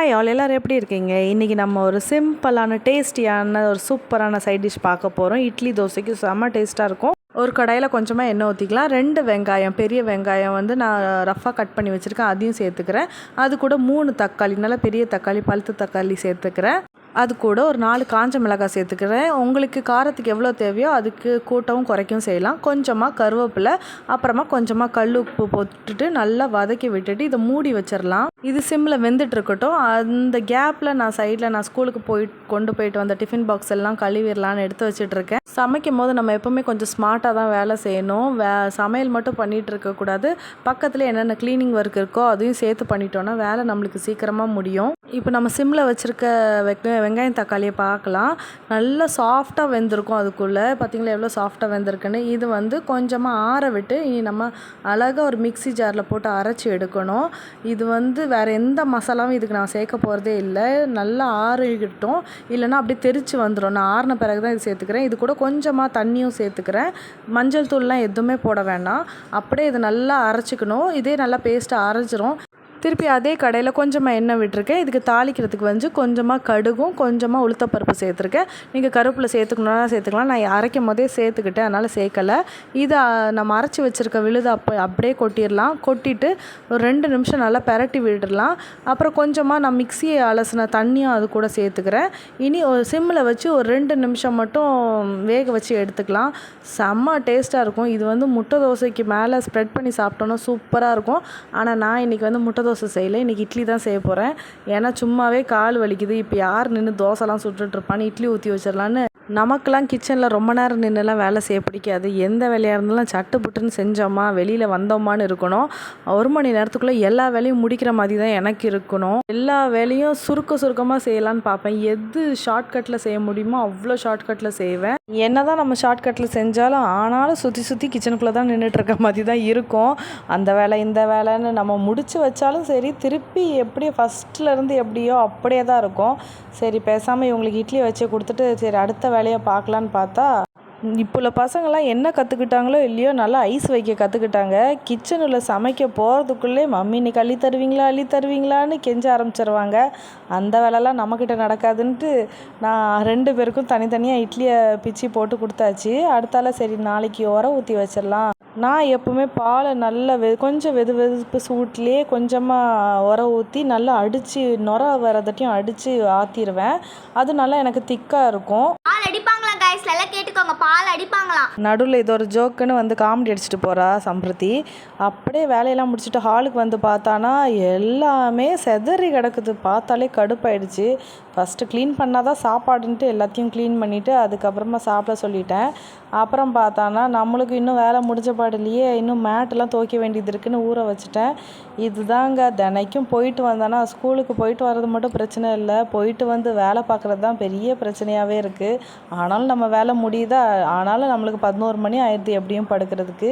Hi all எல்லோரும் எப்படி இருக்கீங்க? இன்றைக்கி நம்ம ஒரு சிம்பிளான டேஸ்டியான ஒரு சூப்பரான சைட் டிஷ் பார்க்க போகிறோம். இட்லி தோசைக்கு செம்ம டேஸ்ட்டாக இருக்கும். ஒரு கடாயில் கொஞ்சமாக எண்ணெய் ஊற்றிக்கலாம். 2 வெங்காயம், பெரிய வெங்காயம் வந்து நான் ரஃப்பாக கட் பண்ணி வச்சுருக்கேன், அதையும் சேர்த்துக்கிறேன். அது கூட 3 தக்காளி, நல்லா பெரிய தக்காளி, பழுத்த தக்காளி சேர்த்துக்கிறேன். அது கூட ஒரு 4 காஞ்ச மிளகாய் சேர்த்துக்கிறேன். உங்களுக்கு காரத்துக்கு எவ்வளோ தேவையோ அதுக்கு கூட்டவும் குறைக்கவும் செய்யலாம். கொஞ்சமாக கருவேப்பிலை, அப்புறமா கொஞ்சமாக கல் உப்பு போட்டுட்டு நல்லா வதக்கி விட்டுட்டு இதை மூடி வச்சிடலாம். இது சிம்மில் வெந்துட்டு இருக்கட்டும். அந்த கேப்பில் நான் சைடில் ஸ்கூலுக்கு கொண்டு போயிட்டு வந்த டிஃபின் பாக்ஸ் எல்லாம் கழுவிடலான்னு எடுத்து வச்சிட்ருக்கேன். சமைக்கும் போது நம்ம எப்போவுமே கொஞ்சம் ஸ்மார்ட்டாக தான் வேலை செய்யணும். சமையல் மட்டும் பண்ணிகிட்டு இருக்கக்கூடாது. பக்கத்தில் என்னென்ன க்ளீனிங் ஒர்க் இருக்கோ அதையும் சேர்த்து பண்ணிட்டோன்னா வேலை நம்மளுக்கு சீக்கிரமாக முடியும். இப்போ நம்ம சிம்மில் வச்சுருக்க வெங்காயம் தக்காளியை பார்க்கலாம். நல்லா சாஃப்டாக வெந்திருக்கும். அதுக்குள்ளே பார்த்திங்களா எவ்வளோ சாஃப்டாக வெந்திருக்குன்னு. இது வந்து கொஞ்சமாக ஆற விட்டு இனி நம்ம அழகாக ஒரு மிக்ஸி ஜாரில் போட்டு அரைச்சி எடுக்கணும். இது வந்து வேறு எந்த மசாலாவும் இதுக்கு நான் சேர்க்க போகிறதே இல்லை. நல்லா ஆறிக்கிட்டோம், இல்லைனா அப்படியே தெரிச்சு வந்துடும். நான் ஆறின பிறகு தான் இது சேர்த்துக்கிறேன். இது கூட கொஞ்சமாக தண்ணியும் சேர்த்துக்கிறேன். மஞ்சள் தூள்லாம் எதுவுமே போட வேண்டாம். அப்படியே இது நல்லா அரைச்சிக்கணும். இதே நல்லா பேஸ்ட்டாக அரைச்சிரும். திருப்பி அதே கடையில் கொஞ்சமாக எண்ணெய் விட்டுருக்கேன். இதுக்கு தாளிக்கிறதுக்கு வந்து கொஞ்சமாக கடுகும் கொஞ்சமாக உளுத்தப்பருப்பு சேர்த்துருக்கேன். நீங்கள் கருவேப்பிலை சேர்த்துக்கணுன்னா சேர்த்துக்கலாம். நான் அரைக்கும் போதே சேர்த்துக்கிட்டேன், அதனால் சேர்க்கலை. இதை நம்ம அரைச்சி வச்சுருக்க விழுதை அப்படியே கொட்டிடலாம். கொட்டிட்டு ஒரு 2 நிமிஷம் நல்லா பெரட்டி விட்டுடலாம். அப்புறம் கொஞ்சமாக நான் மிக்ஸியை அலசின தண்ணியும் அது கூட சேர்த்துக்கிறேன். இனி ஒரு சிம்மில் வச்சு ஒரு 2 நிமிஷம் மட்டும் வேக வச்சு எடுத்துக்கலாம். செம்ம டேஸ்ட்டாக இருக்கும். இது வந்து முட்டை தோசைக்கு மேலே ஸ்ப்ரெட் பண்ணி சாப்பிட்டோன்னா சூப்பராக இருக்கும். ஆனால் நான் இன்றைக்கி வந்து முட்டை தோசை செய்யலை, இன்றைக்கி இட்லி தான் செய்ய போகிறேன். ஏன்னா சும்மாவே கால் வலிக்குது. இப்போ யார் நின்று தோசைலாம் சுட்டுட்ருப்பான்னு இட்லி ஊற்றி வச்சிடலான்னு. நமக்கெல்லாம் கிச்சனில் ரொம்ப நேரம் நின்றுலாம் வேலை செய்ய பிடிக்காது. எந்த வேலையாக இருந்தாலும் சட்டு புட்டுன்னு செஞ்சோமா வெளியில் வந்தோமான்னு இருக்கணும். 1 மணி நேரத்துக்குள்ளே எல்லா வேலையும் முடிக்கிற மாதிரி தான் எனக்கு இருக்கணும். எல்லா வேலையும் சுருக்கமாக செய்யலான்னு பார்ப்பேன். எது ஷார்ட்கட்டில் செய்ய முடியுமோ அவ்வளோ ஷார்ட்கட்டில் செய்வேன். என்ன தான் நம்ம ஷார்ட்கட்டில் செஞ்சாலும் ஆனாலும் சுற்றி கிச்சனுக்குள்ளே தான் நின்றுட்டுருக்க மாதிரி தான் இருக்கும். அந்த வேலை இந்த வேலைன்னு நம்ம முடித்து வச்சாலும் சரி, திருப்பி எப்படியோ ஃபஸ்ட்லேருந்து எப்படியோ அப்படியே தான் இருக்கும். சரி பேசாமல் இவங்களுக்கு இட்லி வச்சு கொடுத்துட்டு சரி அடுத்த வேலையை பார்க்கலான்னு பார்த்தா, இப்போ உள்ள பசங்கள்லாம் என்ன கற்றுக்கிட்டாங்களோ இல்லையோ நல்லா ஐஸ் வைக்க கற்றுக்கிட்டாங்க. கிச்சனில் சமைக்க போகிறதுக்குள்ளே மம்மி இன்னைக்கு அள்ளி தருவீங்களான்னு கெஞ்ச ஆரம்பிச்சிருவாங்க. அந்த வேலைலாம் நம்மக்கிட்ட நடக்காதுன்ட்டு நான் 2 பேருக்கும் தனித்தனியாக இட்லியை பிச்சு போட்டு கொடுத்தாச்சு. அடுத்தால சரி நாளைக்கு உரம் ஊற்றி வச்சிடலாம். நான் எப்போவுமே பாலை நல்லா கொஞ்சம் வெதுப்பு சூட்லேயே கொஞ்சமாக உரம் ஊற்றி நல்லா அடித்து நுர வரதட்டையும் அடித்து ஆற்றிடுவேன். அது நல்லா எனக்கு திக்காக இருக்கும். நடுவில் இது ஒரு ஜோக்குன்னு வந்து காமெடி அடிச்சுட்டு போகிறா சம்பிரதி. அப்படியே வேலையெல்லாம் முடிச்சுட்டு ஹாலுக்கு வந்து பார்த்தானா எல்லாமே செதறி கிடக்குது. பார்த்தாலே கடுப்பாயிடுச்சு. ஃபஸ்ட்டு க்ளீன் பண்ணால் தான் சாப்பாடுன்ட்டு எல்லாத்தையும் க்ளீன் பண்ணிவிட்டு அதுக்கப்புறமா சாப்பிட சொல்லிட்டேன். அப்புறம் பார்த்தானா நம்மளுக்கு இன்னும் வேலை முடிஞ்ச பாடலையே, இன்னும் மேட்டெல்லாம் துவைக்க வேண்டியது இருக்குதுன்னு ஊற வச்சுட்டேன். இதுதாங்க தினைக்கும் போயிட்டு வந்தானா ஸ்கூலுக்கு போயிட்டு வர்றது மட்டும் பிரச்சனை இல்லை, போயிட்டு வந்து வேலை பார்க்குறது தான் பெரிய பிரச்சனையாகவே இருக்குது. ஆனாலும் நம்ம வேலை முடியுதா, ஆனாலும் நம்மளுக்கு 11 மணி ஆயிடுது எப்படியும் படுக்கிறதுக்கு.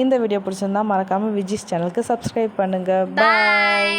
இந்த வீடியோ பிடிச்சிருந்தா மறக்காமல் விஜிஸ் சேனலுக்கு சப்ஸ்கிரைப் பண்ணுங்கள். பாய்.